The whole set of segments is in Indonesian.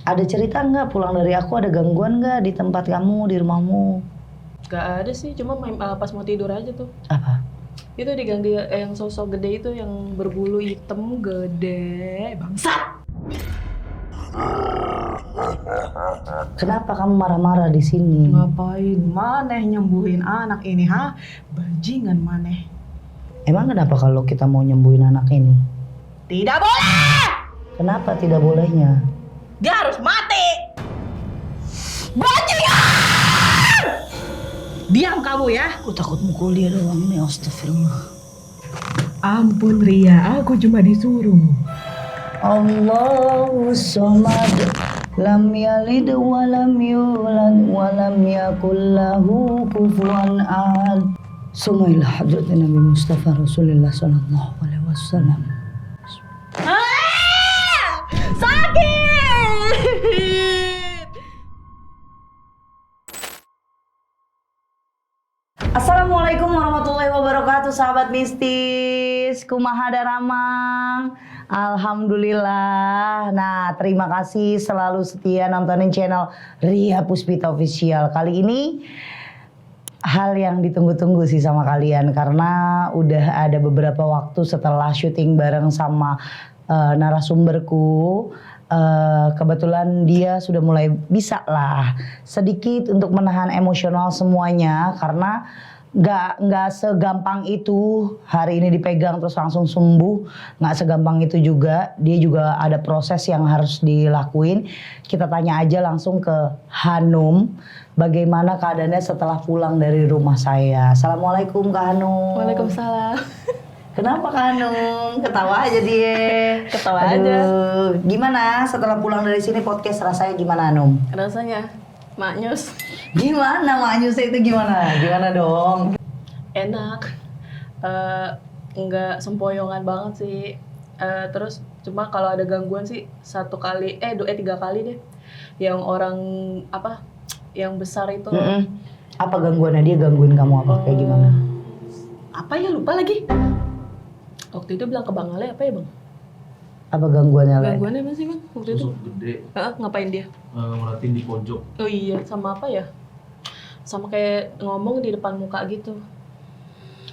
Ada cerita nggak pulang dari aku, ada gangguan nggak di tempat kamu, di rumahmu? Gak ada sih, cuma pas mau tidur aja tuh. Apa? Itu diganggu yang sosok gede itu, yang berbulu hitam gede, bangsat! Kenapa kamu marah-marah di sini? Ngapain maneh nyembuhin anak ini, ha? Bajingan maneh. Emang kenapa kalau kita mau nyembuhin anak ini? Tidak boleh! Kenapa tidak bolehnya? Dia harus mati! Bajingan! Diam kamu ya. Aku takut mukul dia doang nih, astagfirullah. Ampun Ria, aku cuma disuruh. Allahu somad, lam yalid wa lam yulad wa lam yakul lahu kufuwan ahad. Sumailah hadrat Nabi Mustafa Rasulullah sallallahu alaihi wasallam. Sakit! Assalamualaikum warahmatullahi wabarakatuh, sahabat mistis, kumaha daramang. Alhamdulillah. Nah, terima kasih selalu setia nontonin channel Ria Puspita Official. Kali ini hal yang ditunggu-tunggu sih sama kalian, karena udah ada beberapa waktu setelah syuting bareng sama narasumberku. Kebetulan dia sudah mulai bisa lah sedikit untuk menahan emosional semuanya, karena nggak segampang itu hari ini dipegang terus langsung sembuh, nggak segampang itu juga. Dia juga ada proses yang harus dilakuin. Kita tanya aja langsung ke Hanum, bagaimana keadaannya setelah pulang dari rumah saya. Assalamualaikum Kak Hanum. Waalaikumsalam. Kenapa Kak Hanum? Ketawa aja dia. Ketawa aja. Gimana setelah pulang dari sini podcast rasanya gimana Hanum? Rasanya maknyus. Gimana maknyusnya itu gimana? Gimana dong? Enak. Nggak sempoyongan banget sih. Terus cuma kalau ada gangguan sih 3 kali deh. Yang orang yang besar itu. Apa gangguannya? Dia gangguin kamu apa? Kayak gimana? Apa ya, lupa lagi. Waktu itu bilang ke Bang Ale apa ya Bang? Apa gangguannya? Gangguannya apa sih Bang waktu itu? Sosok gede, Ngapain dia? ngeliatin di pojok. Oh iya, sama apa ya? Sama kayak ngomong di depan muka gitu.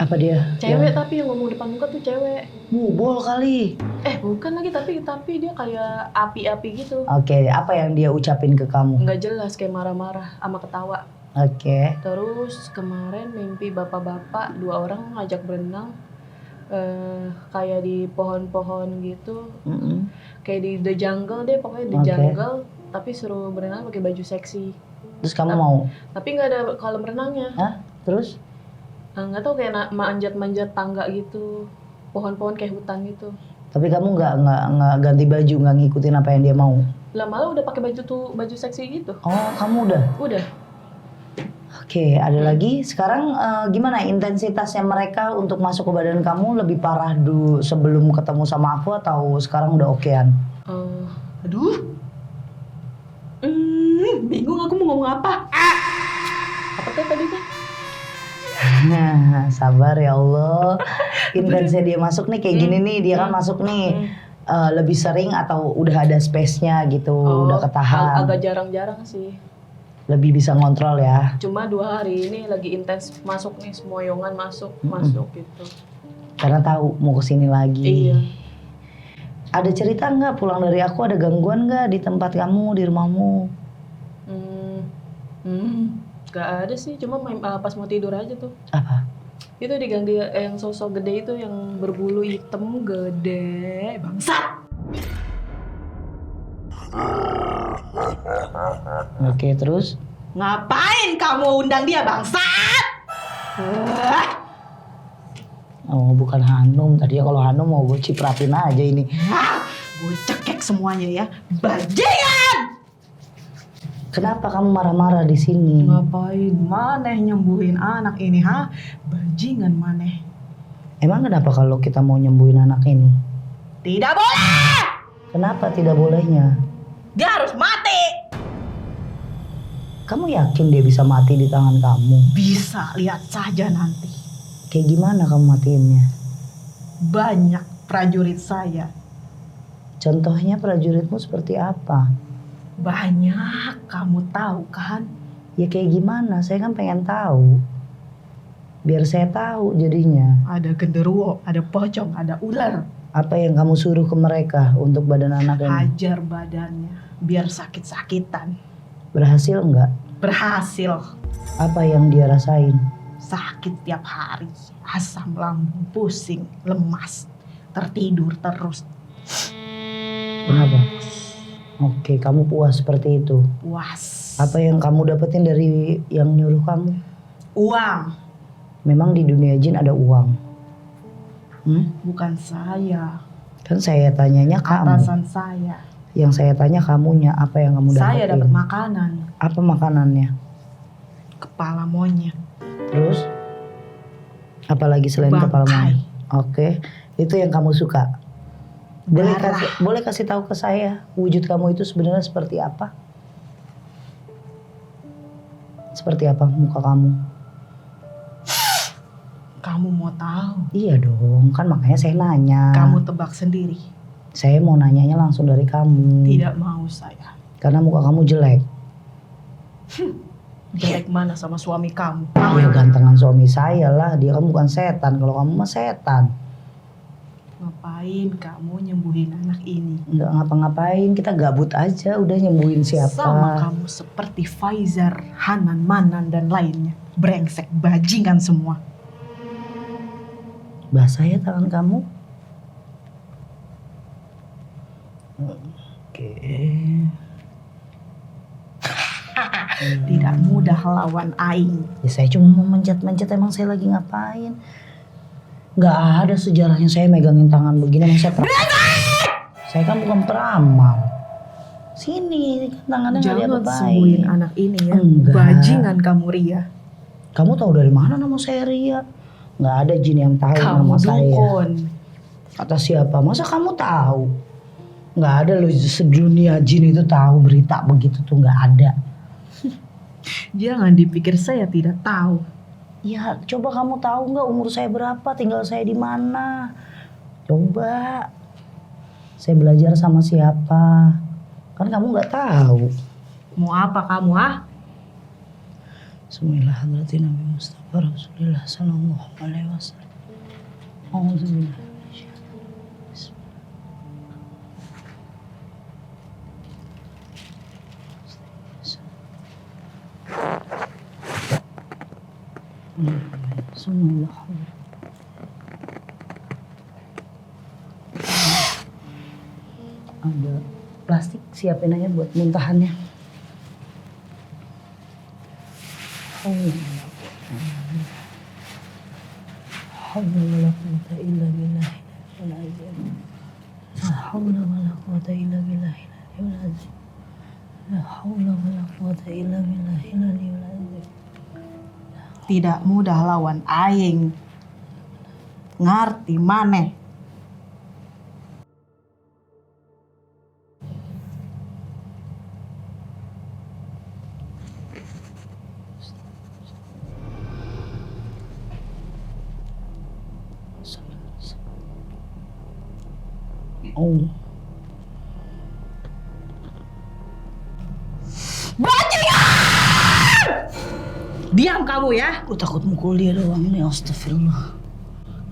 Apa dia? Cewek tapi yang ngomong depan muka tuh cewek. Bubol kali. Bukan lagi, tapi dia kayak api-api gitu. Oke, apa yang dia ucapin ke kamu? Nggak jelas, kayak marah-marah sama ketawa. Oke. Terus kemarin mimpi bapak-bapak 2 orang ngajak berenang. Kayak di pohon-pohon gitu. Kayak di the jungle deh, pokoknya the jungle. Tapi suruh berenang pakai baju seksi. Terus kamu mau? Tapi nggak ada kolam renangnya. Hah? Terus? Nggak tahu, kayak manjat-manjat tangga gitu, pohon-pohon kayak hutan gitu. Tapi kamu nggak ganti baju, nggak ngikutin apa yang dia mau? Lah malah udah pakai baju seksi gitu. Oh, kamu udah? Udah. Oke, ada lagi. Sekarang gimana intensitasnya mereka untuk masuk ke badan kamu? Lebih parah dulu sebelum ketemu sama aku atau sekarang udah okean? Aduh. Bingung aku mau ngomong apa. Apa tadi teh? Nah, sabar ya Allah. Intensnya dia masuk nih kayak gini nih, dia kan masuk nih. Lebih sering atau udah ada space-nya gitu, udah ketahan? Agak jarang-jarang sih. Lebih bisa ngontrol ya? Cuma 2 hari ini lagi intens masuk nih, semoyongan masuk gitu. Karena tahu mau kesini lagi. Iya. Ada cerita nggak pulang dari aku, ada gangguan nggak di tempat kamu, di rumahmu? Gak ada sih, cuma pas mau tidur aja tuh. Apa? Itu diganggu yang sosok gede itu, yang berbulu hitam gede, bangsat! Oke, terus? Ngapain kamu undang dia, bangsat? Oh, bukan Hanum. Tadinya kalau Hanum mau gue ciprapin aja ini. Gue cekek semuanya ya. Bajingan! Kenapa kamu marah-marah di sini? Ngapain maneh nyembuhin anak ini, ha? Bajingan maneh. Emang kenapa kalau kita mau nyembuhin anak ini? Tidak boleh! Kenapa tidak bolehnya? Dia harus mati! Kamu yakin dia bisa mati di tangan kamu? Bisa, lihat saja nanti. Kayak gimana kamu matiinnya? Banyak prajurit saya. Contohnya prajuritmu seperti apa? Banyak kamu tahu kan? Ya kayak gimana? Saya kan pengen tahu. Biar saya tahu jadinya. Ada genderuwo, ada pocong, ada ular. Apa yang kamu suruh ke mereka untuk badan anak ini? Hajar badannya biar sakit-sakitan. Berhasil enggak? Berhasil. Apa yang dia rasain? Sakit tiap hari. Asam lambung, pusing, lemas, tertidur terus. Kenapa? Oke, kamu puas seperti itu. Puas. Apa yang kamu dapetin dari yang nyuruh kamu? Uang. Memang di dunia jin ada uang. Bukan saya. Kan saya tanyanya kamu. Atasan saya. Yang saya tanya kamunya, apa yang kamu dapetin? Saya dapat makanan. Apa makanannya? Kepala monyet. Terus? Apalagi selain Bangkai. kepala monyet? Oke, itu yang kamu suka. Darah. Boleh kasih tahu ke saya wujud kamu itu sebenarnya seperti apa? Seperti apa muka kamu? Kamu mau tahu? Iya dong, kan makanya saya nanya. Kamu tebak sendiri. Saya mau nanyanya langsung dari kamu. Tidak mau saya. Karena muka kamu jelek. Jelek mana sama suami kamu? Ya gantengan suami saya lah, dia kan bukan setan. Kalau kamu mah setan. Ngapain kamu nyembuhin anak ini? Nggak ngapa-ngapain, kita gabut aja udah nyembuhin siapa. Sama kamu seperti Faizar, Hanan, Manan, dan lainnya. Brengsek, bajingan semua. Basah ya tangan kamu? Oke. Tidak mudah lawan Aing. Ya saya cuma mau manjat-manjat, emang saya lagi ngapain? Nggak ada sejarahnya saya megangin tangan begini, emang saya saya kan bukan peramal. Sini kan tangannya nggak Jangan diapa-apain. sembuhin anak ini ya. Enggak. Bajingan kamu Ria. Kamu tahu dari mana nama saya Ria? Nggak ada jin yang tahu Kamu nama saya. dukun. Kata siapa? Masa kamu tahu? Nggak ada loh, sedunia jin itu tahu berita begitu tuh nggak ada. Jangan dipikir saya tidak tahu. Ya coba kamu tahu nggak umur saya berapa, tinggal saya di mana? Coba. Saya belajar sama siapa? Kan kamu nggak tahu. Mau apa kamu ah? Bismillah hadratin Nabi Mustafa Rasulullah sallallahu alaihi wasallam. Auzubillah. Bismillah. Ada plastik, siapin aja buat muntahannya. Tidak mudah lawan Aing. Ngerti maneh? Oh. Diam kamu ya. Aku takut mukul dia doang ini, astagfirullah.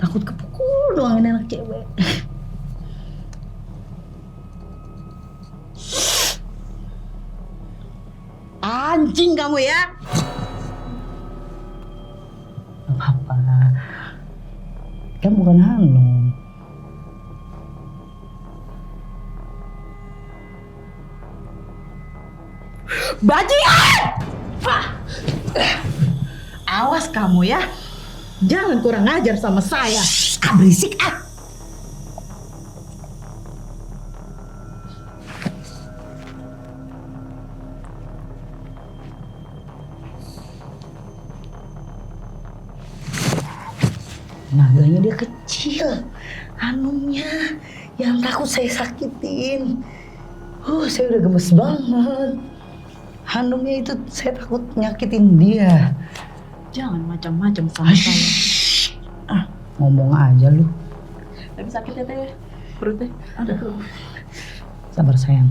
Takut kepukul doang ini anak cewek. Anjing kamu ya. Apa-apa. Kan bukan Hanum. Bajingan! Awas kamu ya. Jangan kurang ajar sama saya. Berisik ah. Naganya dia kecil, Hanumnya yang takut saya sakitin. Saya udah gemes banget. Hanumnya itu saya takut nyakitin dia. Jangan macam-macam sama saya. Ngomong aja lu. Tapi sakit ya teh perutnya. Aduh. Sabar sayang.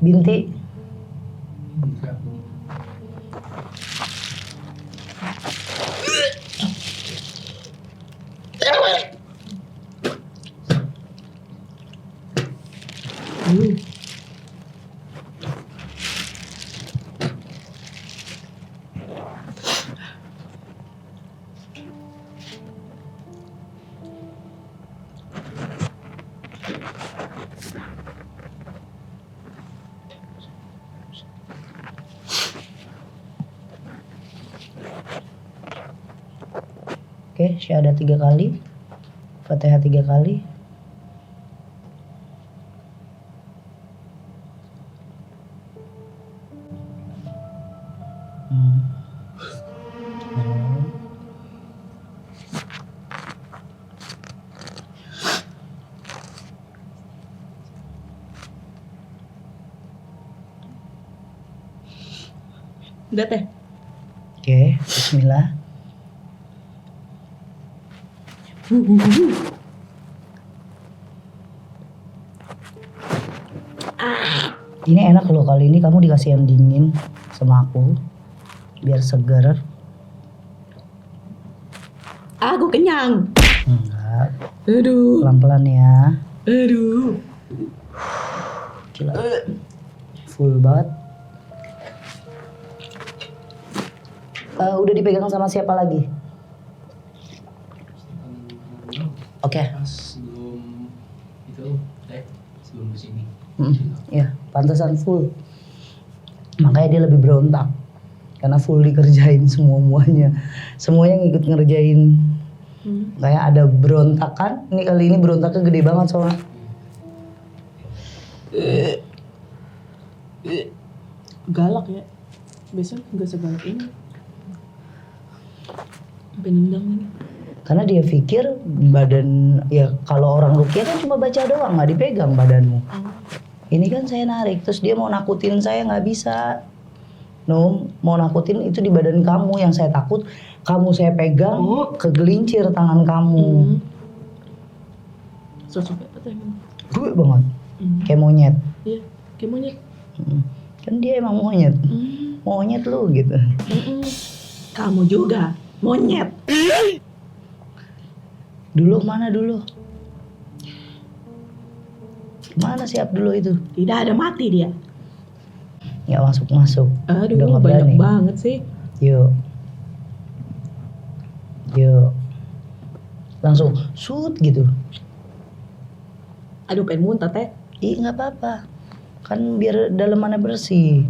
Binti. Oke, syahadat 3 kali, Fatihah 3 kali. Udah teh. Oke, bismillah. Ini enak loh, kali ini kamu dikasih yang dingin sama aku biar seger. Aku kenyang. Enggak, Aduh. pelan-pelan ya. Aduh. Gila, full banget. Udah dipegang sama siapa lagi? Oke. Sebelum itu sebelum kesini. Ya, pantesan full. Makanya dia lebih berontak. Karena full dikerjain semuanya. Semuanya ngikut ngerjain. Kayak ada berontakan. Ini kali ini berontaknya gede banget soalnya. Galak ya. Besok nggak segalak ini. Penendang ini. Karena dia pikir badan, ya kalau orang rukyah kan cuma baca doang, nggak dipegang badanmu. Ini kan saya narik, terus dia mau nakutin saya, nggak bisa. No, mau nakutin itu di badan kamu, yang saya takut kamu saya pegang, kegelincir tangan kamu. Sosok apa teh? Gue banget, kayak monyet. Iya, kayak monyet. Kan dia emang monyet, monyet lu gitu. Kamu juga monyet. Dulu mana dulu? Mana si Abdullah itu? Tidak ada mati dia. Nggak masuk-masuk. Aduh, Udah nggak banyak berani. banget sih. Yuk. Yuk. Langsung shoot gitu. Aduh, pengen muntah teh. Ih, nggak apa-apa. Kan biar dalemannya bersih.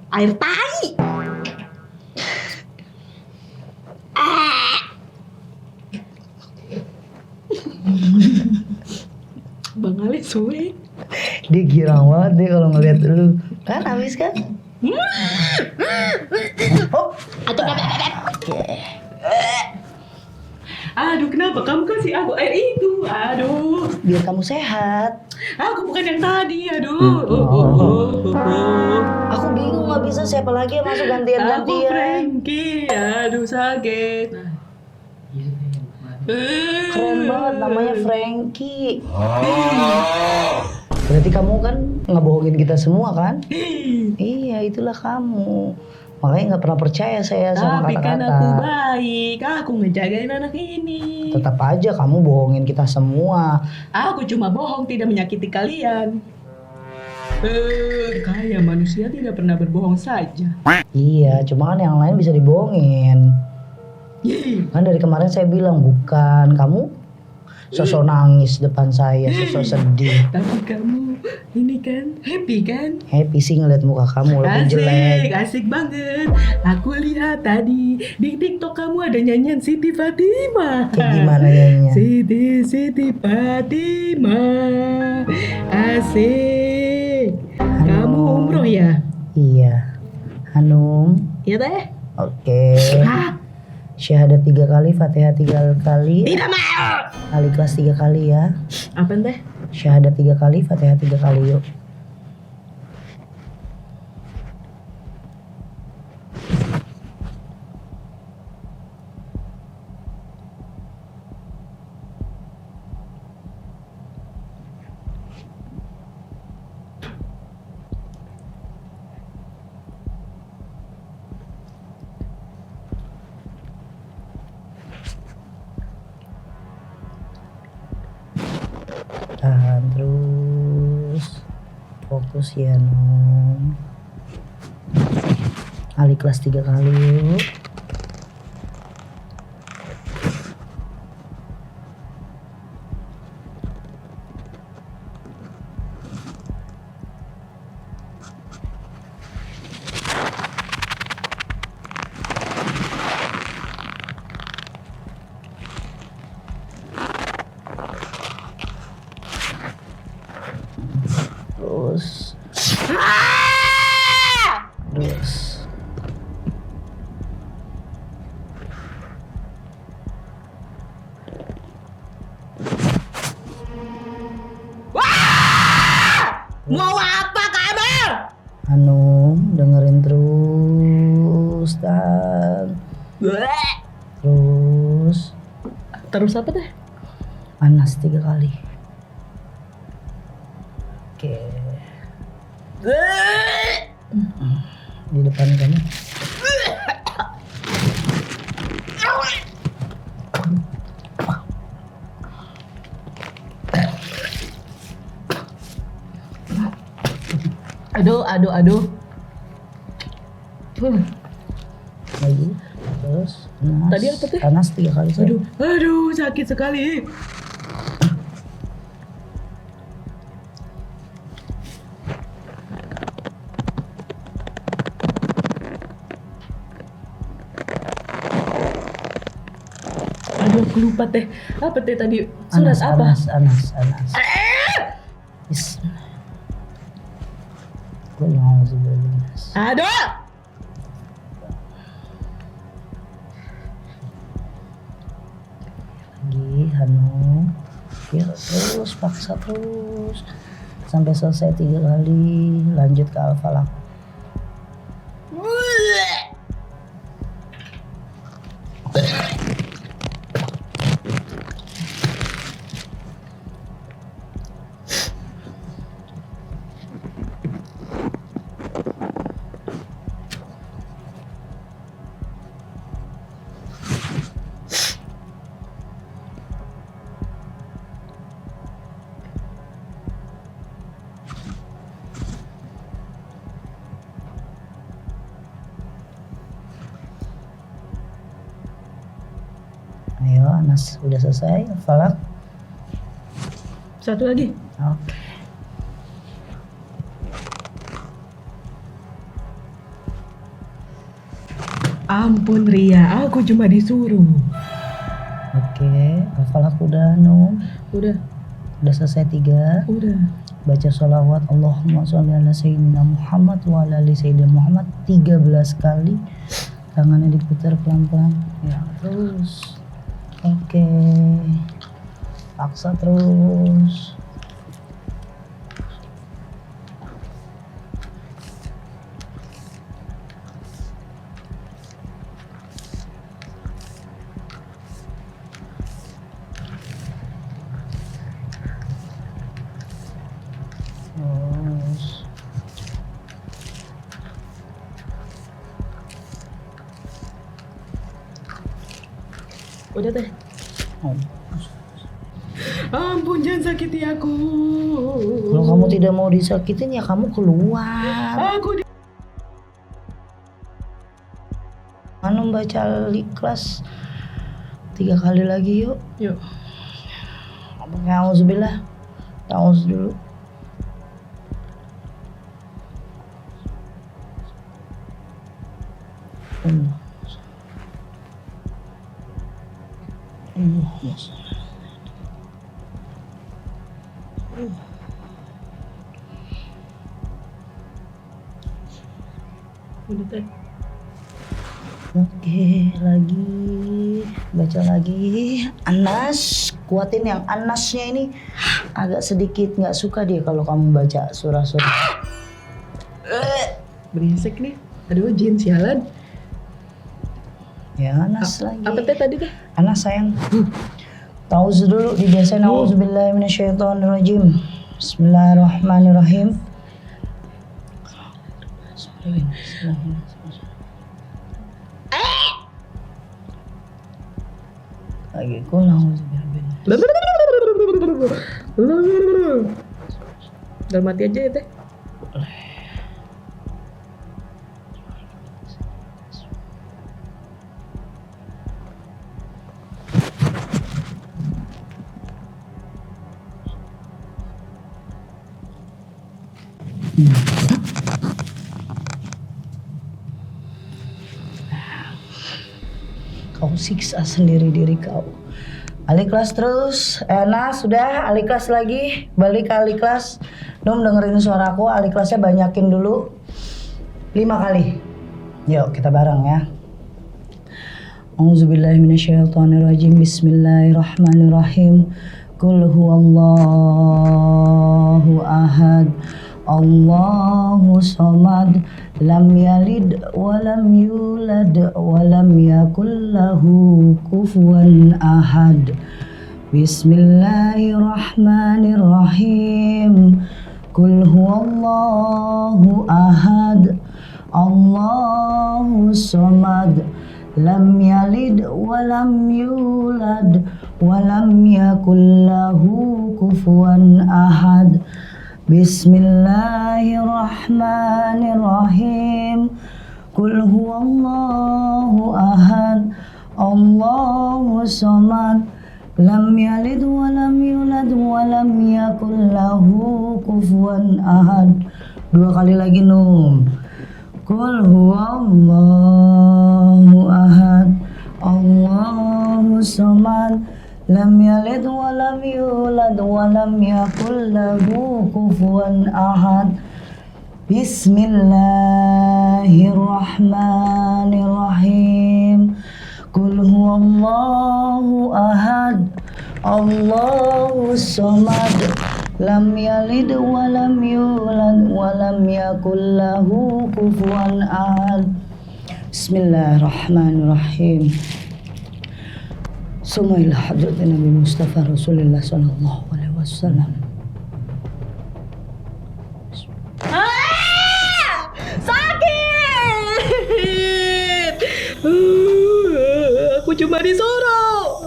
Air tai. Bang Ali suwe. Dia girang banget deh kalau ngeliat lu. Kan habis kan? Oh. Aduh, kenapa kamu kasih aku air itu? Aduh, Biar kamu sehat. aku bukan yang tadi. Aduh. Aku bingung nggak bisa siapa lagi yang masuk Aku gantian-gantian. Frankie. Aduh, sakit. Iya teh yang kemarin. Keren banget namanya Frankie. Berarti kamu kan ngebohongin kita semua kan? Iya, itulah kamu. Makanya nggak pernah percaya saya sama Tapi kan kata-kata. aku baik, aku ngejagain anak ini. Tetap aja kamu bohongin kita semua. Aku cuma bohong, tidak menyakiti kalian. Kayak manusia tidak pernah berbohong saja. Iya, cuma kan yang lain bisa dibohongin. Kan dari kemarin saya bilang bukan, kamu sosok nangis depan saya, sosok sedih. Tapi kamu ini kan happy kan? Happy sih ngeliat muka kamu lebih jelek. Asik banget. Aku lihat tadi di TikTok kamu ada nyanyian Siti Fatimah. Kayak gimana nyanyinya? Siti Fatimah. Asik. Kamu umroh ya? Iya. Hanum. Iya teh? Oke. Hah? Syahadat 3 kali, Fatihah 3 kali. Tidak mau. Al-Ikhlas 3 kali ya. Apa teh? Syahadat 3 kali, Fatihah 3 kali yuk. Tahan terus. Fokus ya Nun. Al-Ikhlas 3 kali yuk. Terus. Terus. Mau apa kamu? Hanum, dengerin terus dan terus Terus apa teh? panas 3 kali. Oke. Di depan kamu. Aduh. Lagi. Terus panas. Tadi apa tuh? Panas 3 kali. sayang. Aduh, sakit sekali. Aduh, aku lupa teh. Apa teh tadi? Surat Anas, apa? Anas. Bismillah. Qul a'udzu birabbil nas. Aduh! Lagi Hanum. Ya, terus paksa terus sampai selesai 3 kali. Lanjut ke Al-Falaq. Ayo, Anas udah selesai Al-Falaq. Satu lagi. Oke. Ampun Ria, aku cuma disuruh. Oke, Al-Falaq udah Hanum. Udah. Udah selesai 3. Udah. Baca sholawat Allahumma sholli ala sayyidina Muhammad wa ala ali sayyidina Muhammad 13 kali. Tangannya diputar pelan-pelan. Ya, terus. Oke. Paksa terus. Terus. Udah teh. Oh. Ampun, jangan sakiti aku. Kalau kamu tidak mau disakitin ya kamu keluar. Aku Hanum baca Al-Ikhlas 3 kali lagi yuk. Yuk. Pakai auzubillah. Ta'awuz dulu. Allahumma sholli. Udah teh. Oke, lagi baca lagi. Anas, kuatin yang Anasnya ini agak sedikit nggak suka dia kalau kamu baca surah-surah. Berisik nih. Aduh, jin sialan. Ya Anas lagi. Apa teh tadi teh? Anas sayang. Ta'awuz dulu dibiasain. A'udzubillahi minasyaitonirrajim. Bismillahirrahmanirrahim. Lagi kul a'udzu birabbil nas. Udah mati aja ya teh. Kau siksa sendiri diri kau. Aliklas terus, Enak sudah aliklas lagi, balik ke aliklas. Num dengerin suaraku, aliklasnya banyakin dulu 5 kali. Yuk kita bareng ya. Auzubillahiminasyaitonirrajim. Bismillahirrahmanirrahim. Qul huwallahu ahad. Allahu samad. Lam yalid walam yulad walam yakul lahu kufuwan ahad. Bismillahirrahmanirrahim. Qul huwallahu ahad. Allahu samad. Lam yalid walam yulad walam yakul lahu kufuwan ahad. Bismillahirrahmanirrahim. Qul huwallahu ahad. Allahu samad. Lam yalid walam yulad walam yakul lahu kufuwan ahad. 2 kali lagi Num. Qul huwallahu ahad. Allahu samad. Lam yalid walam yulad walam yakul lahu kufuwan ahad. Bismillahirrahmanirrahim. Qul huwallahu ahad. Allahu samad. Lam yalid walam yulad walam yakul lahu kufuwan ahad. Bismillahirrahmanirrahim. Sumailah hadrat Nabi Mustafa Rasulullah sallallahu alaihi wasallam. Sakit. Aku cuma disuruh.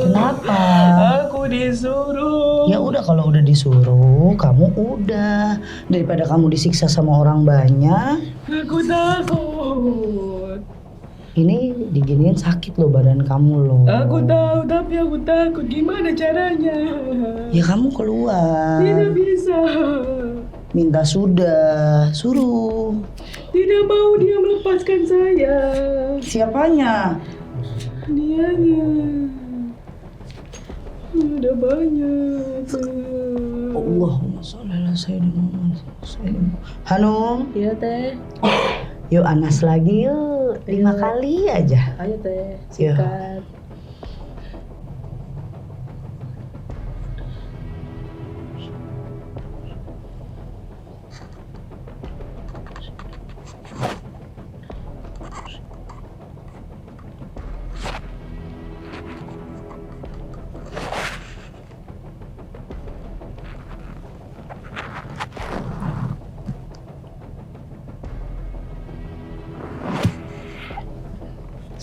Kenapa? Aku disuruh. Ya udah kalau udah disuruh, kamu udah. Daripada kamu disiksa sama orang banyak. Aku takut. Ini diginiin sakit loh badan kamu loh. Aku tahu tapi aku takut. Gimana caranya? Ya kamu keluar. Tidak bisa. Minta sudah, suruh. Tidak mau dia melepaskan saya. Siapanya? Dianya. Udah banyak. Allahumma sholli ala sayyidina Muhammad. Hanum, Iya teh. yuk Anas lagi yuk. 5 kali aja. Ayo teh. Iya. Sikat.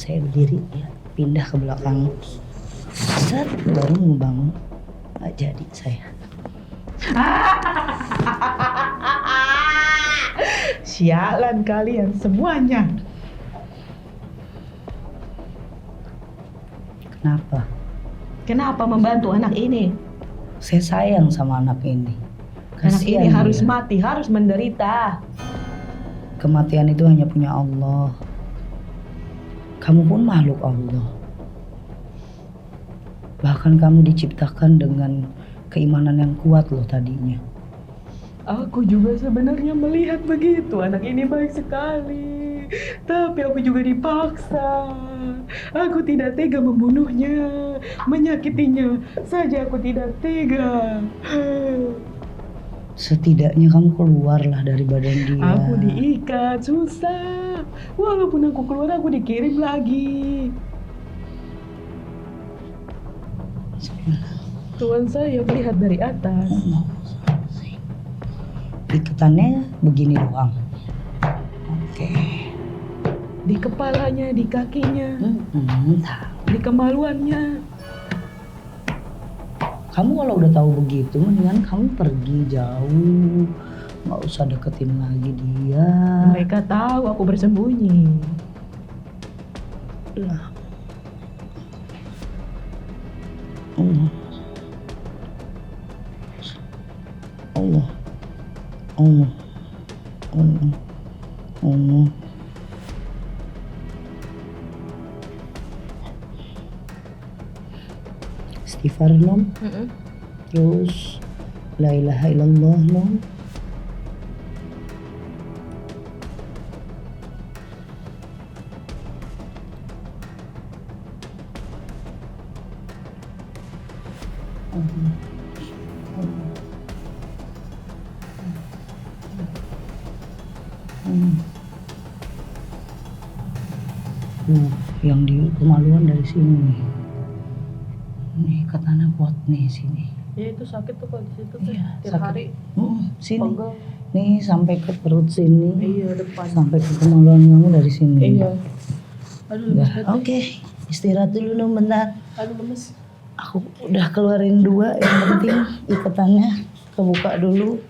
Saya berdiri ya, pindah ke belakang. Set, baru ngebangun. Nggak jadi saya. Sialan kalian semuanya. Kenapa? Kenapa membantu anak ini? Saya sayang sama anak ini. Anak Kasihan ini harus dia. mati, harus menderita. Kematian itu hanya punya Allah. Kamu pun makhluk Allah. Bahkan kamu diciptakan dengan keimanan yang kuat loh tadinya. Aku juga sebenarnya melihat begitu. Anak ini baik sekali. Tapi aku juga dipaksa. Aku tidak tega membunuhnya. Menyakitinya saja aku tidak tega. Setidaknya kamu keluarlah dari badan dia. Aku diikat, susah. Walaupun aku keluar, aku dikirim lagi. Tuhan saya melihat dari atas. Ikatannya begini doang. Oke. Di kepalanya, di kakinya, Tahu. di kemaluannya. Kamu kalau udah tahu begitu, mendingan kamu pergi jauh, nggak usah deketin lagi dia. Mereka tahu aku bersembunyi. Lah. Allah. Allah. Allah. Allah. Allah. Istighfar nom. Terus la ilaha illallah nom. Yang di kemaluan dari sini nih. Nih katanya kuat nih sini. Ya itu sakit tuh kalau di situ tuh. Iya, Tiap sakit. hari Sini. pegel. Nih sampai ke perut sini. Iya depan. Sampai ke kemaluan kamu dari sini. Iya. Aduh lemes banget. Oke, istirahat dulu dong bentar. Aduh lemes. Aku udah keluarin 2, yang penting ikatannya kebuka dulu.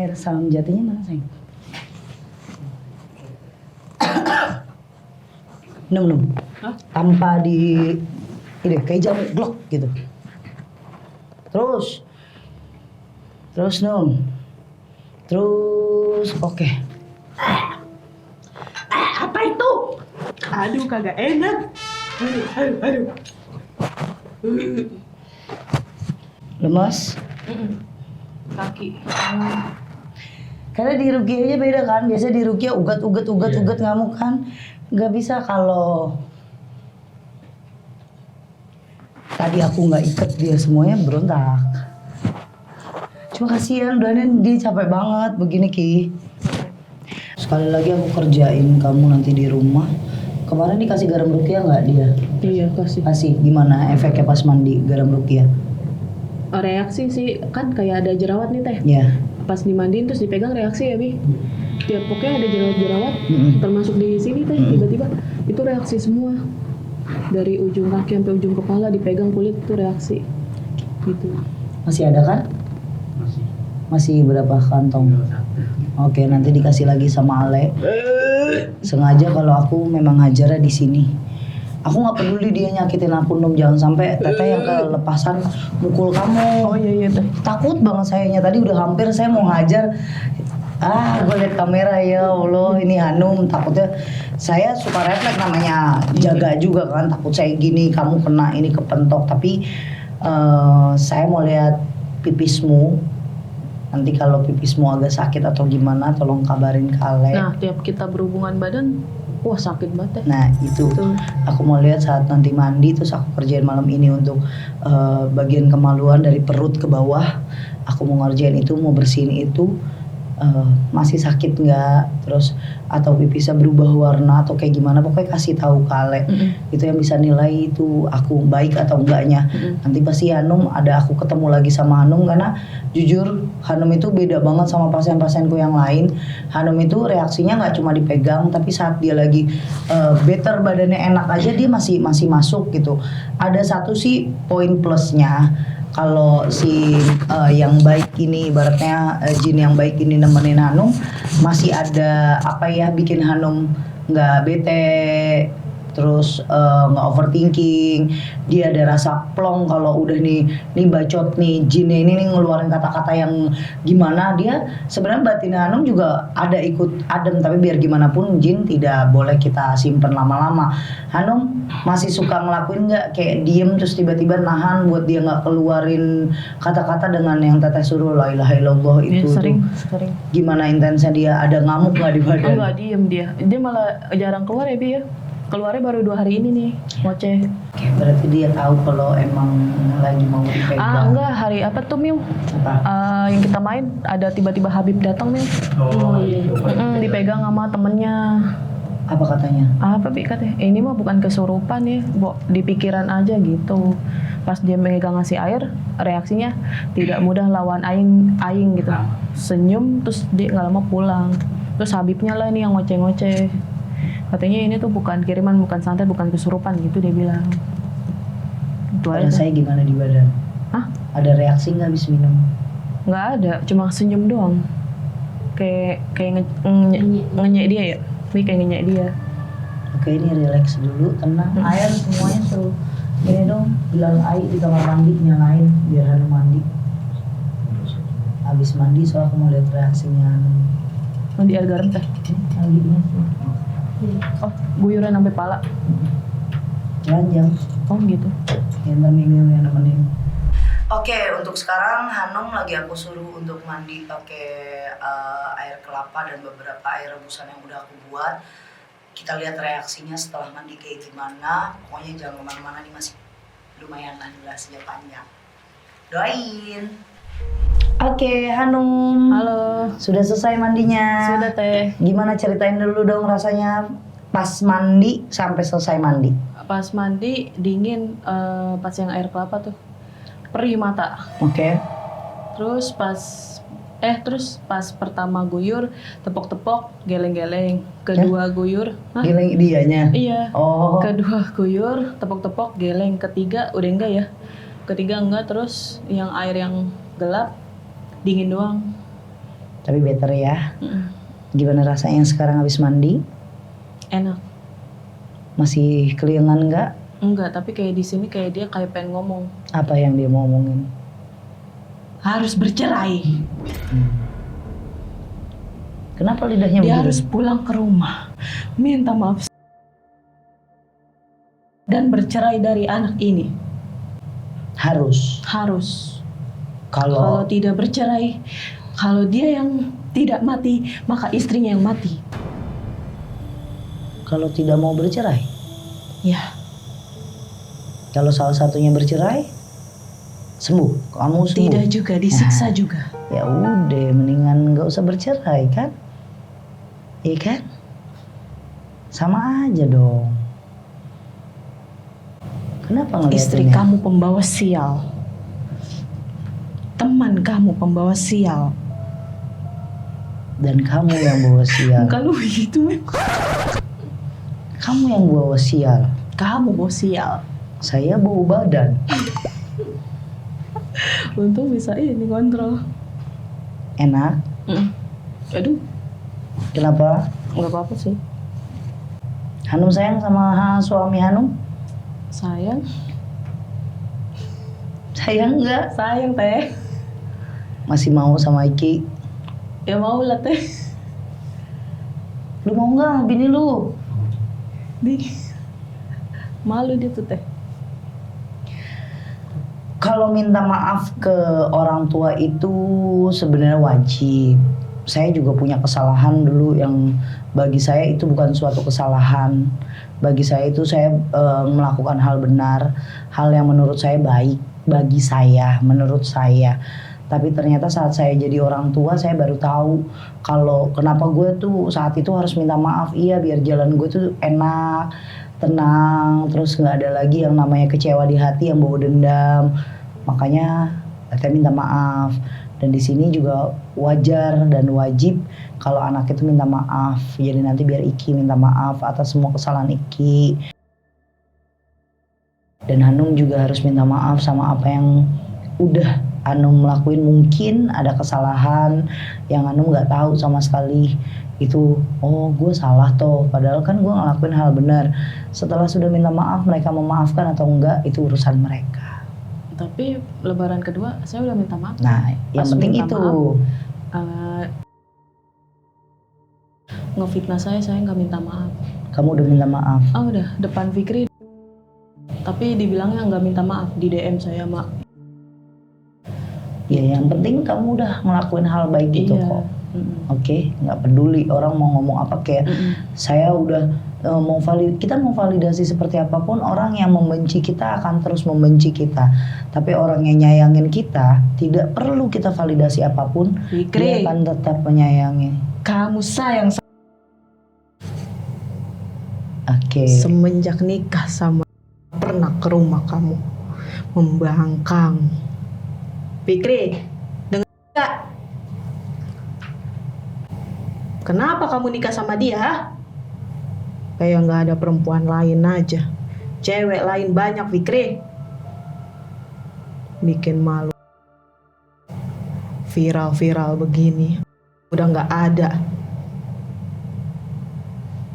Air salam jatinya mana sayang? Minum. Hah? Tanpa di ini kayak jamu glok gitu. Terus nom. Terus oke. Apa itu? Aduh kagak enak. Aduh. Lemas? Kaki. Karena di Rukia aja beda kan. Biasa di Rukia ugat ngamuk kan. Nggak bisa kalau tadi aku nggak ikat dia semuanya berontak. Cuma kasihan udah dia capek banget begini Ki. Sekali lagi aku kerjain kamu nanti di rumah. Kemarin dikasih garam Rukia nggak dia? Iya kasih. Kasih. Gimana efeknya pas mandi garam Rukia? Reaksi sih kan kayak ada jerawat nih teh. Ya. Pas dimandiin terus dipegang reaksi ya Bi. Tiap pokoknya ada jerawat-jerawat termasuk di sini teh tiba-tiba itu reaksi semua. Dari ujung kaki sampai ujung kepala dipegang kulit itu reaksi. Gitu. Masih ada kan? Masih. Masih berapa kantong? Oke, nanti dikasih lagi sama Ale. Sengaja kalau aku memang ngajarnya di sini. Aku nggak peduli dia nyakitin aku nom, jangan sampai teteh yang kelepasan mukul kamu. Oh iya teh. Takut banget sayanya, tadi udah hampir saya mau ngajar. Gue liat kamera ya Allah, ini Hanum takutnya. Saya suka refleks namanya jaga juga kan, takut saya gini kamu kena ini kepentok. Tapi saya mau lihat pipismu. Nanti kalau pipismu agak sakit atau gimana tolong kabarin ke Ale. Nah tiap kita berhubungan badan, wah sakit banget teh. Nah itu Tuh. aku mau lihat saat nanti mandi, terus aku kerjain malam ini untuk bagian kemaluan dari perut ke bawah. Aku mau ngerjain itu, mau bersihin itu. Masih sakit nggak, terus atau pipisnya berubah warna atau kayak gimana, pokoknya kasih tahu ke Ale. Itu yang bisa nilai itu aku baik atau enggaknya. Nanti pasti Hanum ada aku ketemu lagi sama Hanum, karena jujur Hanum itu beda banget sama pasien-pasienku yang lain. Hanum itu reaksinya nggak cuma dipegang, tapi saat dia lagi better, badannya enak aja dia masih masuk gitu. Ada satu sih poin plusnya. Kalau si yang baik ini, ibaratnya jin yang baik ini nemenin Hanum, masih ada apa ya, bikin Hanum nggak bete, terus nggak overthinking. Dia ada rasa plong kalau udah nih bacot nih jinnya ini nih ngeluarin kata-kata yang gimana. Dia sebenarnya batin Hanum juga ada ikut adem, tapi biar gimana pun jin tidak boleh kita simpen lama-lama. Hanum masih suka ngelakuin nggak kayak diem terus tiba-tiba nahan buat dia nggak keluarin kata-kata dengan yang teteh suruh la ilaha illallah itu? Sering. Gimana intensnya dia? Ada ngamuk nggak di badan? Enggak, diem dia malah jarang keluar ya Bi ya. Keluarnya baru 2 hari ini nih, ngoceh. Oke, berarti dia tahu kalau emang lagi mau dipegang. Enggak, hari apa tuh Mil? Apa? Yang kita main ada tiba-tiba Habib datang Mil. Oh iya. Dipegang sama temennya. Apa katanya? Apa Bi katanya? Ini mah bukan kesurupan ya, di pikiran aja gitu. Pas dia megang ngasih air, reaksinya tidak mudah lawan aing gitu. Senyum terus dia nggak lama pulang. Terus Habibnya lah nih yang ngoceh-ngoceh. Katanya ini tuh bukan kiriman, bukan santet, bukan kesurupan gitu dia bilang. Itu aja. Rasanya gimana di badan? Hah? Ada reaksi nggak habis minum? Nggak ada, cuma senyum doang. Kayak ngenyek dia ya. Ini kayak ngenyek dia. Oke, ini relax dulu, tenang. Air semuanya suruh ini dong, bilang Ai di kamar mandi nyalain biar Hanum mandi. Habis mandi soal aku mau lihat reaksinya Hanum. Mandi air garam teh. Lagi ini Oh, guyuran sampai pala. telanjang. Oh gitu. Ya, ntar Mimi yang nemenin. Oke, untuk sekarang Hanum lagi aku suruh untuk mandi pakai air kelapa dan beberapa air rebusan yang udah aku buat. Kita lihat reaksinya setelah mandi kayak gimana. Pokoknya jangan kemana-mana nih, masih lumayan lah durasinya panjang. Doain. Oke, Hanum. Halo. Sudah selesai mandinya? Sudah teh. Gimana, ceritain dulu dong rasanya pas mandi sampai selesai mandi. Pas mandi dingin, pas yang air kelapa tuh perih mata. Oke. Terus pas pertama guyur tepok-tepok geleng-geleng. Kedua guyur, hah? Gileng dianya. Iya. Oh. Kedua guyur tepok-tepok geleng. Ketiga udah enggak ya? Ketiga enggak, terus yang air yang gelap dingin doang. Tapi better ya. Mm-mm. Gimana rasanya sekarang habis mandi? Enak. Masih keliengan nggak? Enggak, tapi kayak di sini kayak dia kayak pengen ngomong. Apa yang dia mau ngomongin? Harus bercerai. Kenapa lidahnya Dia begitu? harus pulang ke rumah, minta maaf dan bercerai dari anak ini. Harus. Harus. Kalau Kalau tidak bercerai, kalau dia yang tidak mati, maka istrinya yang mati. kalau tidak mau bercerai, Ya, kalau salah satunya bercerai, sembuh. Kamu sembuh. tidak juga, disiksa juga. Ya udah, mendingan nggak usah bercerai kan? Iya kan? Sama aja dong. Kenapa ngeliatinnya? Istri kamu pembawa sial. Teman kamu pembawa sial. Dan kamu yang bawa sial. Kalau begitu, Kamu yang bawa sial. kamu bawa sial. Saya bawa badan. Untung bisa ini kontrol. Enak. Aduh, Kenapa? nggak apa-apa sih. Hanum sayang sama suami Hanum? Sayang, Sayang nggak? sayang teh. Masih mau sama Iki? Ya mau lah teh. Lu mau nggak sama bini lu? Malu dia tuh teh. Kalau minta maaf ke orang tua itu sebenarnya wajib. Saya juga punya kesalahan dulu yang bagi saya itu bukan suatu kesalahan. Bagi saya itu saya melakukan hal benar, hal yang menurut saya baik bagi saya, menurut saya. Tapi ternyata saat saya jadi orang tua, saya baru tahu kalau kenapa gue tuh saat itu harus minta maaf. Iya, biar jalan gue tuh enak, tenang, terus nggak ada lagi yang namanya kecewa di hati yang bawa dendam. Makanya saya minta maaf. Dan di sini juga wajar dan wajib kalau anak itu minta maaf. Jadi nanti biar Iki minta maaf atas semua kesalahan Iki. Dan Hanum juga harus minta maaf sama apa yang udah Hanum lakuin. Mungkin ada kesalahan yang Hanum nggak tahu sama sekali. Itu, oh gue salah toh, padahal kan gue ngelakuin hal benar. Setelah sudah minta maaf, mereka memaafkan atau enggak itu urusan mereka. Tapi lebaran kedua saya udah minta maaf. Nah, yang Pas penting minta itu. Ngefitnah saya nggak minta maaf. Kamu udah minta maaf. Oh udah, depan Fikri. Tapi dibilangnya nggak minta maaf, di DM saya mak. Ya yang penting kamu udah ngelakuin hal baik gitu Iya. kok. Oke, nggak peduli orang mau ngomong apa, kayak saya udah kita mau validasi seperti apapun, orang yang membenci kita akan terus membenci kita. Tapi orang yang nyayangin kita tidak perlu kita validasi apapun, dia Fikri, akan tetap menyayangi. kamu sayang Oke. Semenjak nikah sama pernah ke rumah kamu membangkang. Fikri, dengar nggak? Kenapa kamu nikah sama dia? Kayak nggak ada perempuan lain aja. Cewek lain banyak, Fikri. Bikin malu. Viral-viral begini. Udah nggak ada.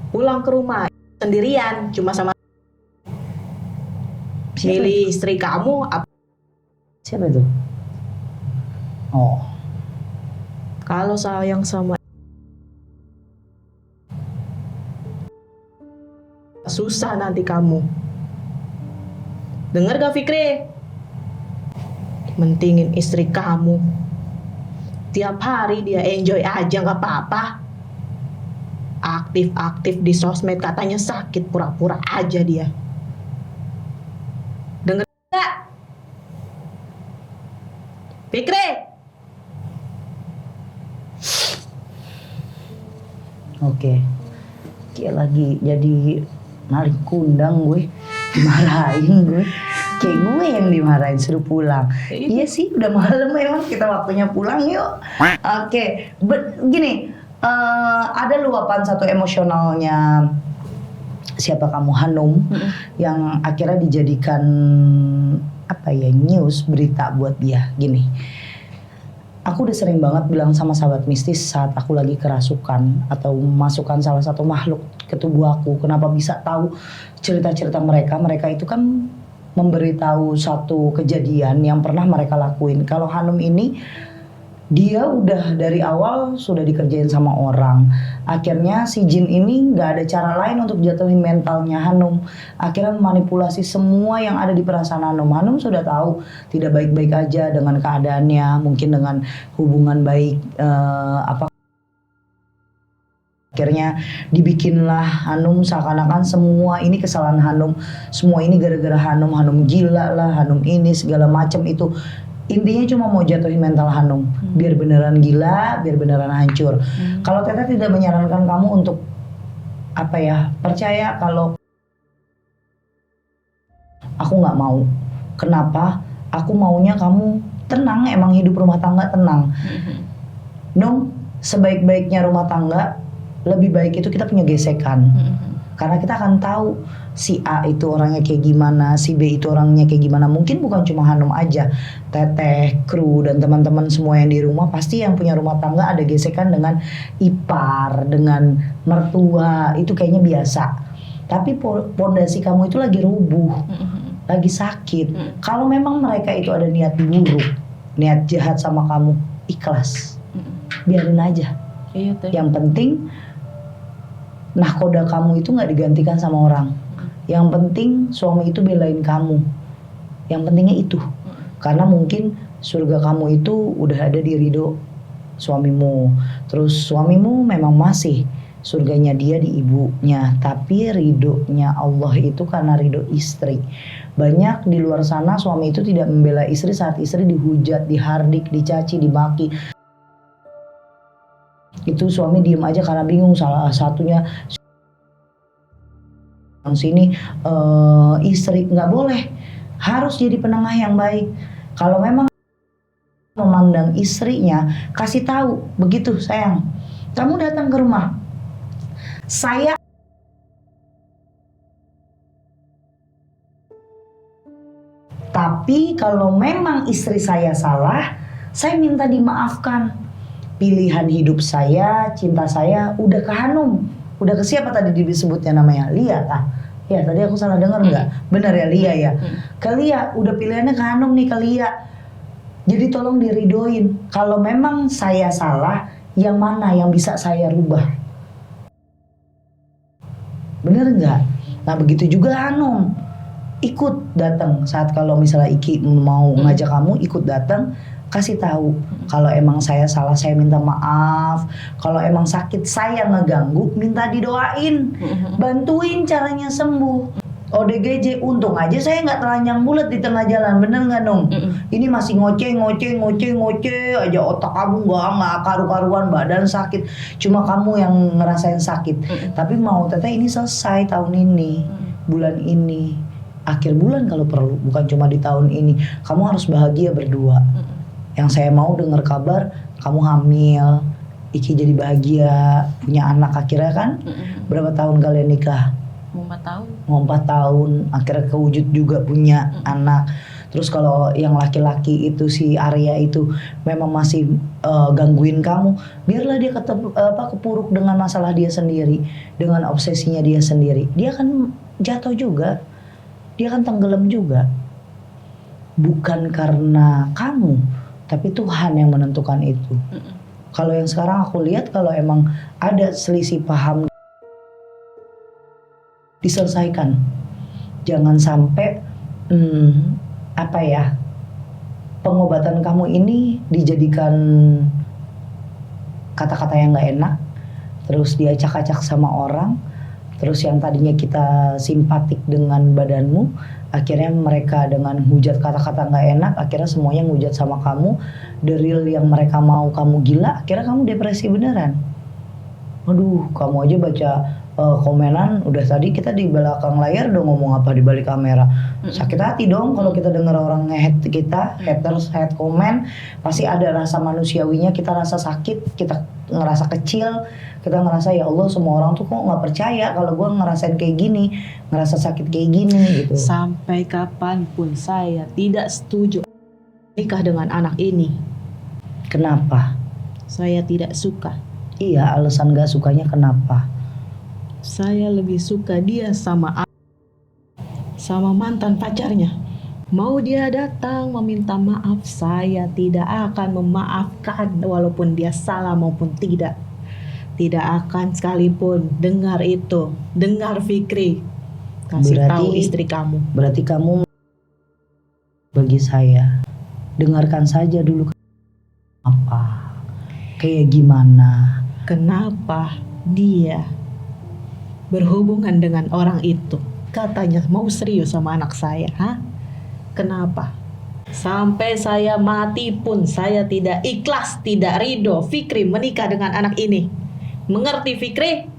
Pulang ke rumah sendirian, cuma sama milih istri kamu. Siapa itu? Oh, Kalau sayang sama susah nanti kamu. Dengar gak, Fikri? Mentingin istri kamu. Tiap hari dia enjoy aja gak apa-apa. Aktif-aktif di sosmed, katanya sakit, pura-pura aja dia. Dengar gak? Fikri! oke. Kayak lagi jadi narik kundang gue, dimarahin gue. Kayak gue yang dimarahin, suruh pulang. Iya sih, udah malam emang, kita waktunya pulang yuk. Oke, gini, ada luapan satu emosionalnya siapa kamu, Hanum, yang akhirnya dijadikan apa ya, news, berita buat dia. Gini, aku udah sering banget bilang sama sahabat mistis saat aku lagi kerasukan atau masukkan salah satu makhluk ke tubuh aku, kenapa bisa tahu cerita-cerita mereka. Mereka itu kan memberitahu satu kejadian yang pernah mereka lakuin. Kalau Hanum ini, dia udah dari awal sudah dikerjain sama orang. Akhirnya si jin ini gak ada cara lain untuk jatuhin mentalnya Hanum. Akhirnya manipulasi semua yang ada di perasaan Hanum. Hanum sudah tahu tidak baik-baik aja dengan keadaannya, mungkin dengan hubungan baik akhirnya dibikinlah Hanum seakan-akan semua ini kesalahan Hanum, semua ini gara-gara Hanum. Hanum gila lah, Hanum ini segala macam itu. Intinya cuma mau jatuhin mental Hanum, biar beneran gila, biar beneran hancur. Kalau Teteh tidak menyarankan kamu untuk apa ya, percaya kalau aku nggak mau. Kenapa? Aku maunya kamu tenang, emang hidup rumah tangga tenang. Nung, sebaik-baiknya rumah tangga, lebih baik itu kita punya gesekan. Karena kita akan tahu si A itu orangnya kayak gimana, si B itu orangnya kayak gimana. Mungkin bukan cuma Hanum aja, Teteh, kru, dan teman-teman semua yang di rumah, pasti yang punya rumah tangga ada gesekan dengan ipar, dengan mertua, itu kayaknya biasa. Tapi pondasi kamu itu lagi rubuh, lagi sakit. Kalau memang mereka itu ada niat buruk, niat jahat sama kamu, ikhlas, biarin aja. Iya teh. Yang penting nahkoda kamu itu nggak digantikan sama orang. Yang penting suami itu belain kamu. Yang pentingnya itu. Karena mungkin surga kamu itu udah ada di ridho suamimu. Terus suamimu memang masih surganya dia di ibunya. Tapi ridhonya Allah itu karena ridho istri. Banyak di luar sana suami itu tidak membela istri saat istri dihujat, dihardik, dicaci, dimaki. Itu suami diem aja karena bingung. Salah satunya yang sini istri nggak boleh, harus jadi penengah yang baik. Kalau memang memandang istrinya, kasih tahu begitu, sayang, kamu datang ke rumah saya, tapi kalau memang istri saya salah, saya minta dimaafkan. Pilihan hidup saya, cinta saya udah ke Hanum. Udah ke siapa tadi disebutnya namanya? Lia kah? Ya tadi aku salah dengar nggak? Benar ya, Lia ya. Ke Lia, udah pilihannya ke Hanum nih, ke Lia. Jadi tolong diridoin. Kalau memang saya salah, yang mana yang bisa saya rubah? Bener nggak? Nah begitu juga Hanum. Ikut datang saat kalau misalnya Iki mau ngajak kamu, ikut datang. Kasih tahu kalau emang saya salah, saya minta maaf. Kalau emang sakit saya ngeganggu, minta didoain, bantuin caranya sembuh. ODGJ, untung aja saya nggak telanjang bulat di tengah jalan, bener nggak Nung? Ini masih ngoceh aja, otak kamu nggak karu-karuan, badan sakit, cuma kamu yang ngerasain sakit. Tapi mau Teteh ini selesai tahun ini, bulan ini, akhir bulan kalau perlu, bukan cuma di tahun ini. Kamu harus bahagia berdua. Yang saya mau dengar kabar kamu hamil, Iki jadi bahagia, punya anak akhirnya kan. Berapa tahun kalian nikah? Mau 4 tahun. Mau 4 tahun, akhirnya kewujud juga punya anak. Terus kalau yang laki-laki itu si Arya itu memang masih gangguin kamu, biarlah dia kepuruk dengan masalah dia sendiri, dengan obsesinya dia sendiri. Dia akan jatuh juga, dia akan tenggelam juga. Bukan karena kamu, tapi Tuhan yang menentukan itu. Kalau yang sekarang aku lihat, kalau emang ada selisih paham, diselesaikan. Jangan sampai pengobatan kamu ini dijadikan kata-kata yang gak enak, terus diacak-acak sama orang, terus yang tadinya kita simpatik dengan badanmu, akhirnya mereka dengan hujat kata-kata gak enak, akhirnya semuanya ngehujat sama kamu. The real yang mereka mau kamu gila, akhirnya kamu depresi beneran. Aduh, kamu aja baca komenan, udah tadi kita di belakang layar udah ngomong apa di balik kamera. Sakit hati dong kalau kita dengar orang nge-hate kita, haters, hate komen, pasti ada rasa manusiawinya, kita rasa sakit, kita ngerasa kecil, kita ngerasa ya Allah semua orang tuh kok nggak percaya kalau gue ngerasain kayak gini, ngerasa sakit kayak gini gitu. Sampai kapanpun saya tidak setuju nikah dengan anak ini. Kenapa? Saya tidak suka. Iya, alasan gak sukanya kenapa? Saya lebih suka dia sama mantan pacarnya. Mau dia datang meminta maaf, saya tidak akan memaafkan walaupun dia salah maupun tidak. Tidak akan sekalipun dengar itu. Dengar Fikri. Kasih tahu istri kamu. Berarti kamu bagi saya dengarkan saja dulu apa, kayak gimana, kenapa dia berhubungan dengan orang itu. Katanya mau serius sama anak saya, Kenapa? Sampai saya mati pun saya tidak ikhlas, tidak ridho Fikri menikah dengan anak ini. Mengerti Fikri?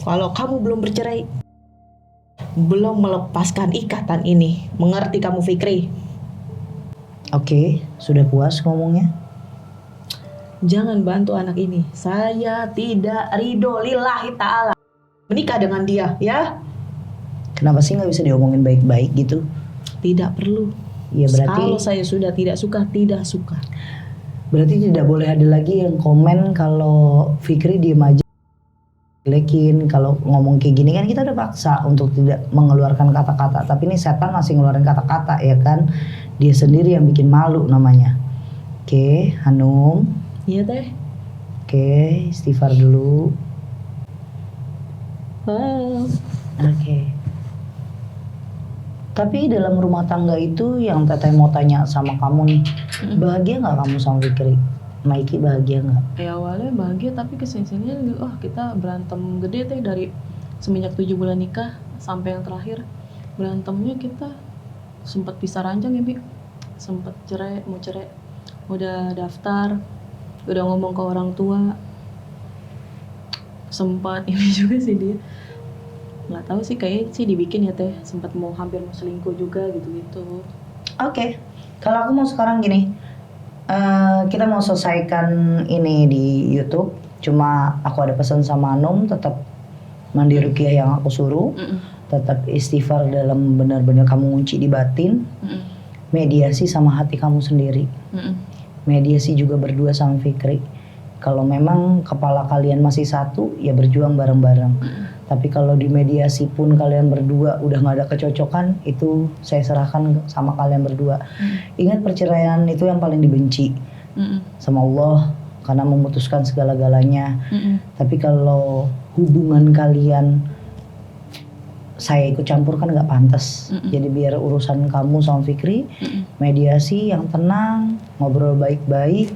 Kalau kamu belum bercerai, belum melepaskan ikatan ini, mengerti kamu Fikri? Oke, sudah puas ngomongnya? Jangan bantu anak ini. Saya tidak ridho lillahi ta'ala menikah dengan dia, ya. Kenapa sih gak bisa diomongin baik-baik gitu? Tidak perlu. Ya berarti kalau saya sudah tidak suka, tidak suka. Berarti tidak boleh ada lagi yang komen kalau Fikri diem aja, jelekin. Kalau ngomong kayak gini kan kita udah paksa untuk tidak mengeluarkan kata-kata, tapi ini setan masih ngeluarin kata-kata, ya kan? Dia sendiri yang bikin malu namanya. Oke, Hanum. Iya teh. Oke, istighfar dulu. Oke. Tapi dalam rumah tangga itu yang Teteh mau tanya sama kamu nih, bahagia nggak kamu sama Fikri? Maiki bahagia nggak? Ya awalnya bahagia tapi kesini-sini kita berantem gede teh dari semenjak 7 bulan nikah sampai yang terakhir. Berantemnya kita sempat pisah ranjang ya Bi. Sempat mau cerai. Udah daftar, udah ngomong ke orang tua. Sempat ini juga sih dia. Nggak tahu sih, kayaknya sih dibikin ya teh. Sempat hampir mau selingkuh juga gitu-gitu. Oke. Kalau aku mau sekarang gini, kita mau selesaikan ini di YouTube. Cuma aku ada pesan sama Anum, tetap mandi ruqyah yang aku suruh, tetap istighfar dalam benar-benar kamu ngunci di batin, mediasi sama hati kamu sendiri, mediasi juga berdua sama Fikri. Kalau memang kepala kalian masih satu, ya berjuang bareng-bareng. Tapi kalau di mediasi pun kalian berdua udah nggak ada kecocokan, itu saya serahkan sama kalian berdua. Ingat, perceraian itu yang paling dibenci sama Allah, karena memutuskan segala-galanya. Tapi kalau hubungan kalian saya ikut campur kan nggak pantas. Jadi biar urusan kamu sama Fikri, mediasi yang tenang, ngobrol baik-baik.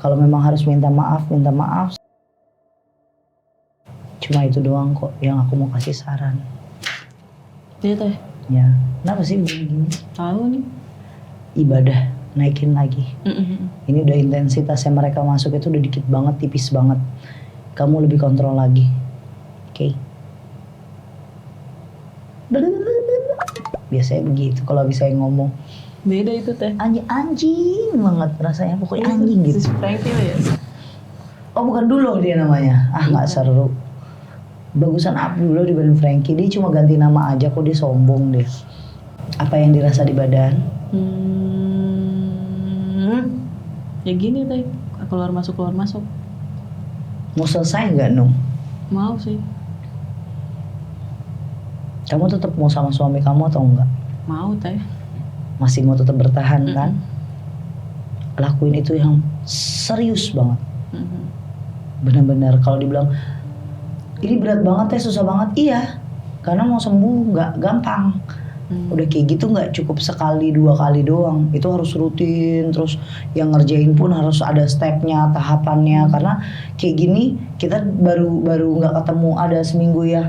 Kalau memang harus minta maaf, minta maaf. Cuma itu doang kok yang aku mau kasih saran. Iya teh. Ya, kenapa sih begini? Tahu nih. Ibadah, naikin lagi. Ini udah intensitasnya mereka masuk itu udah dikit banget, tipis banget. Kamu lebih kontrol lagi. Oke. Biasanya begitu kalau bisa ngomong. Beda itu teh. Anjing banget rasanya, pokoknya anjing gitu. Frankie ya. Oh bukan Dulo dia namanya. Ah nggak seru. Bagusan Abdullah dibanding Frankie. Dia cuma ganti nama aja kok, dia sombong deh. Apa yang dirasa di badan? Ya gini teh, keluar masuk. Mau selesai nggak Nung? Mau sih, Kamu tetap mau sama suami kamu atau enggak? mau teh. Masih mau tetap bertahan kan? Lakuin itu yang serius banget. Mm-mm. Benar-benar kalau dibilang ini berat banget ya, susah banget, iya. Karena mau sembuh nggak gampang. Udah kayak gitu nggak cukup sekali 2 kali doang, itu harus rutin, terus yang ngerjain pun harus ada stepnya, tahapannya. Karena kayak gini kita baru nggak ketemu ada seminggu ya,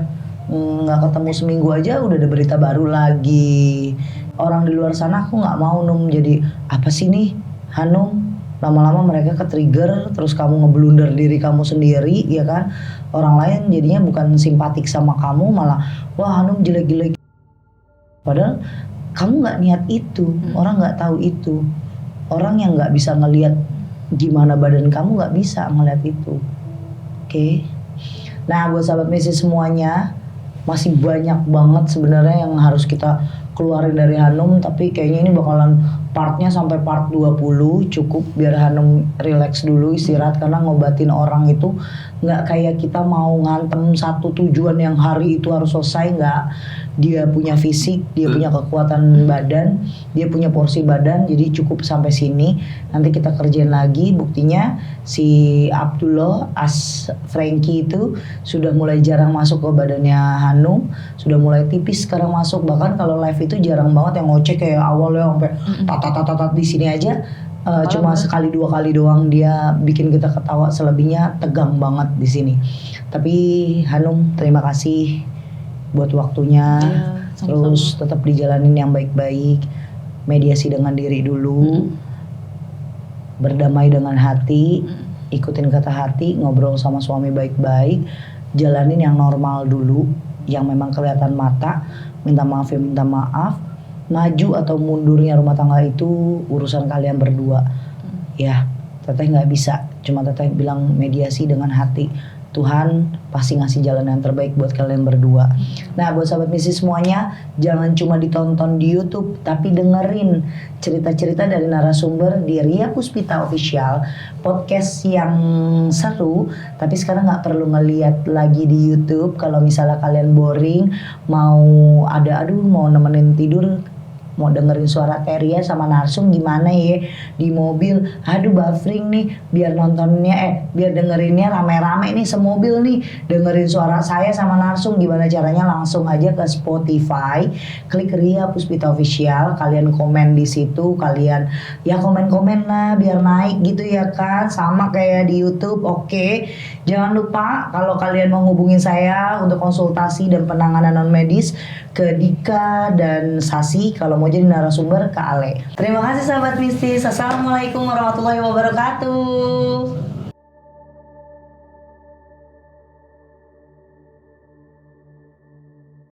nggak ketemu seminggu aja udah ada berita baru lagi. Orang di luar sana aku nggak mau Nung jadi apa sih nih Hanum, lama-lama mereka ke-trigger, terus kamu ngeblunder diri kamu sendiri, ya kan? Orang lain jadinya bukan simpatik sama kamu, malah wah Hanum jelek-jelek. Padahal kamu nggak niat itu, orang nggak tahu itu. Orang yang nggak bisa ngelihat gimana badan kamu nggak bisa ngelihat itu. Oke. Nah buat sahabat misi semuanya, masih banyak banget sebenarnya yang harus kita keluarin dari Hanum, tapi kayaknya ini bakalan partnya sampai part 20. Cukup biar Hanum relax dulu, istirahat, karena ngobatin orang itu nggak kayak kita mau ngantem satu tujuan yang hari itu harus selesai, nggak. Dia punya fisik, dia punya kekuatan badan, dia punya porsi badan, jadi cukup sampai sini. Nanti kita kerjain lagi. Buktinya si Abdullah Frankie itu sudah mulai jarang masuk ke badannya Hanum, sudah mulai tipis sekarang masuk. Bahkan kalau live itu jarang banget yang ngoceh kayak awalnya sampai tat di sini aja. Cuma sekali 2 kali doang dia bikin kita ketawa, selebihnya tegang banget di sini. Tapi Hanum terima kasih buat waktunya, Iya, sama-sama. terus tetap dijalanin yang baik-baik, mediasi dengan diri dulu, berdamai dengan hati, ikutin kata hati, ngobrol sama suami baik-baik, jalanin yang normal dulu, yang memang kelihatan mata, minta maaf ya minta maaf, maju atau mundurnya rumah tangga itu urusan kalian berdua. Ya, teteh nggak bisa, cuma teteh bilang mediasi dengan hati. Tuhan pasti ngasih jalan yang terbaik buat kalian berdua. Nah buat sahabat misi semuanya, jangan cuma ditonton di YouTube, tapi dengerin cerita-cerita dari narasumber di Ria Puspita Official, podcast yang seru. Tapi sekarang nggak perlu ngeliat lagi di YouTube. Kalau misalnya kalian boring, mau mau nemenin tidur, mau dengerin suara Teria sama Narsum gimana ya di mobil, buffering nih, biar nontonnya biar dengerinnya rame-rame nih semobil nih, dengerin suara saya sama Narsum gimana caranya? Langsung aja ke Spotify, klik Ria Puspita Official, kalian komen di situ, kalian ya komen-komen lah biar naik gitu ya kan, sama kayak di YouTube. Oke. Jangan lupa kalau kalian mau hubungin saya untuk konsultasi dan penanganan non medis ke Dika dan Sasi, kalau mau jadi narasumber ke Ale. Terima kasih sahabat mistis. Assalamualaikum warahmatullahi wabarakatuh.